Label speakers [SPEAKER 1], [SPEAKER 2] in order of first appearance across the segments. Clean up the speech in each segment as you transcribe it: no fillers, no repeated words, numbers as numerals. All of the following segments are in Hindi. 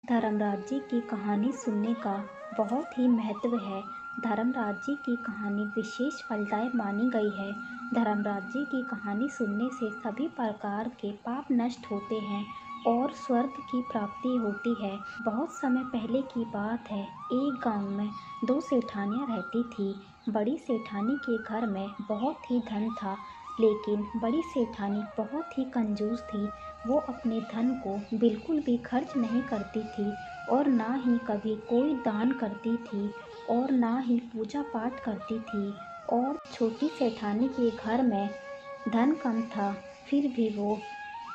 [SPEAKER 1] धर्मराज जी की कहानी सुनने का बहुत ही महत्व है। धर्मराज जी की कहानी विशेष फलदायी मानी गई है। धर्मराज जी की कहानी सुनने से सभी प्रकार के पाप नष्ट होते हैं और स्वर्ग की प्राप्ति होती है। बहुत समय पहले की बात है। एक गांव में दो सेठानियां रहती थी। बड़ी सेठानी के घर में बहुत ही धन था, लेकिन बड़ी सेठानी बहुत ही कंजूस थी। वो अपने धन को बिल्कुल भी खर्च नहीं करती थी और ना ही कभी कोई दान करती थी और ना ही पूजा पाठ करती थी। और छोटी सेठानी के घर में धन कम था, फिर भी वो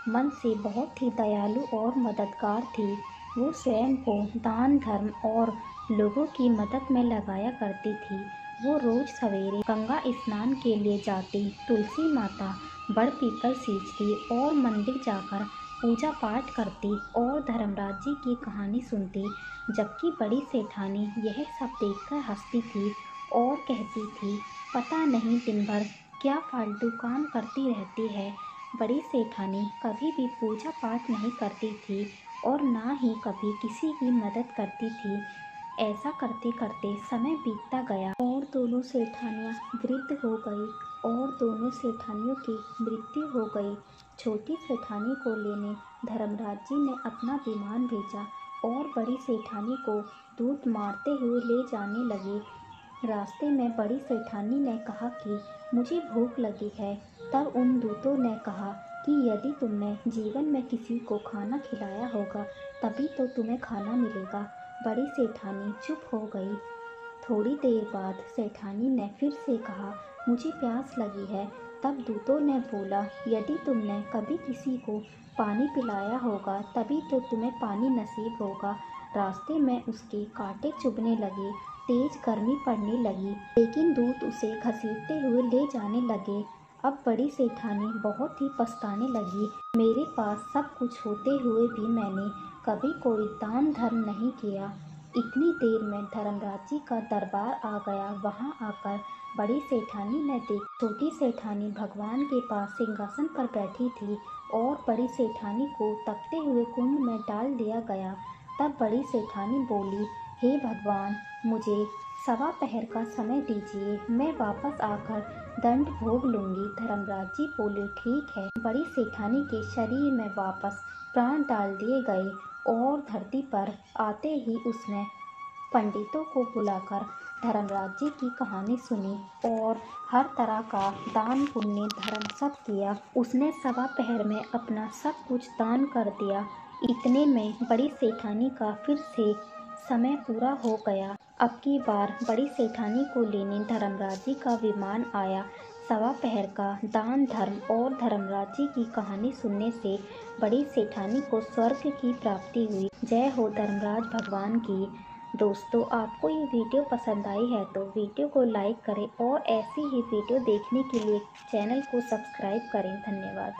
[SPEAKER 1] मन से बहुत ही दयालु और मददगार थी। वो स्वयं को दान धर्म और लोगों की मदद में लगाया करती थी। वो रोज सवेरे गंगा स्नान के लिए जाती, तुलसी माता बड़ पीपल सींचती और मंदिर जाकर पूजा पाठ करती और धर्मराज जी की कहानी सुनती। जबकि बड़ी सेठानी यह सब देखकर हंसती थी और कहती थी, पता नहीं दिन भर क्या फालतू काम करती रहती है। बड़ी सेठानी कभी भी पूजा पाठ नहीं करती थी और ना ही कभी किसी की मदद करती थी। ऐसा करते करते समय बीतता गया और दोनों सेठानियां वृद्ध हो गई और दोनों सेठानियों की मृत्यु हो गई। छोटी सेठानी को लेने धर्मराज जी ने अपना विमान भेजा और बड़ी सेठानी को दूत मारते हुए ले जाने लगे। रास्ते में बड़ी सेठानी ने कहा कि मुझे भूख लगी है। तब उन दूतों ने कहा कि यदि तुमने जीवन में किसी को खाना खिलाया होगा तभी तो तुम्हें खाना मिलेगा। बड़ी सेठानी चुप हो गई। थोड़ी देर बाद सेठानी ने फिर से कहा, मुझे प्यास लगी है। तब दूतों ने बोला, यदि तुमने कभी किसी को पानी पिलाया होगा तभी तो तुम्हें पानी नसीब होगा। रास्ते में उसके कांटे चुभने लगे, तेज गर्मी पड़ने लगी, लेकिन दूत उसे घसीटते हुए ले जाने लगे। अब बड़ी सेठानी बहुत ही पछताने लगी। मेरे पास सब कुछ होते हुए भी मैंने कभी कोई दान धर्म नहीं किया। इतनी देर में धर्मराज जी का दरबार आ गया। वहां आकर बड़ी सेठानी ने छोटी सेठानी भगवान के पास सिंहासन पर बैठी थी और बड़ी सेठानी को तपते हुए कुंड में डाल दिया गया। तब बड़ी सेठानी बोली, हे भगवान, मुझे सवा पहर का समय दीजिए, मैं वापस आकर दंड भोग लूंगी। धर्मराज जी बोले, ठीक है। बड़ी सेठानी के शरीर में वापस प्राण डाल दिए गए और धरती पर आते ही उसने पंडितों को बुलाकर धर्मराज जी की कहानी सुनी और हर तरह का दान पुण्य धर्म सब किया। उसने सवा पहर में अपना सब कुछ दान कर दिया। इतने में बड़ी सेठानी का फिर से समय पूरा हो गया। अब की बार बड़ी सेठानी को लेने धर्मराज जी का विमान आया। सवा पहर का दान धर्म और धर्मराज जी की कहानी सुनने से बड़ी सेठानी को स्वर्ग की प्राप्ति हुई। जय हो धर्मराज भगवान की। दोस्तों, आपको ये वीडियो पसंद आई है तो वीडियो को लाइक करें और ऐसी ही वीडियो देखने के लिए चैनल को सब्सक्राइब करें। धन्यवाद।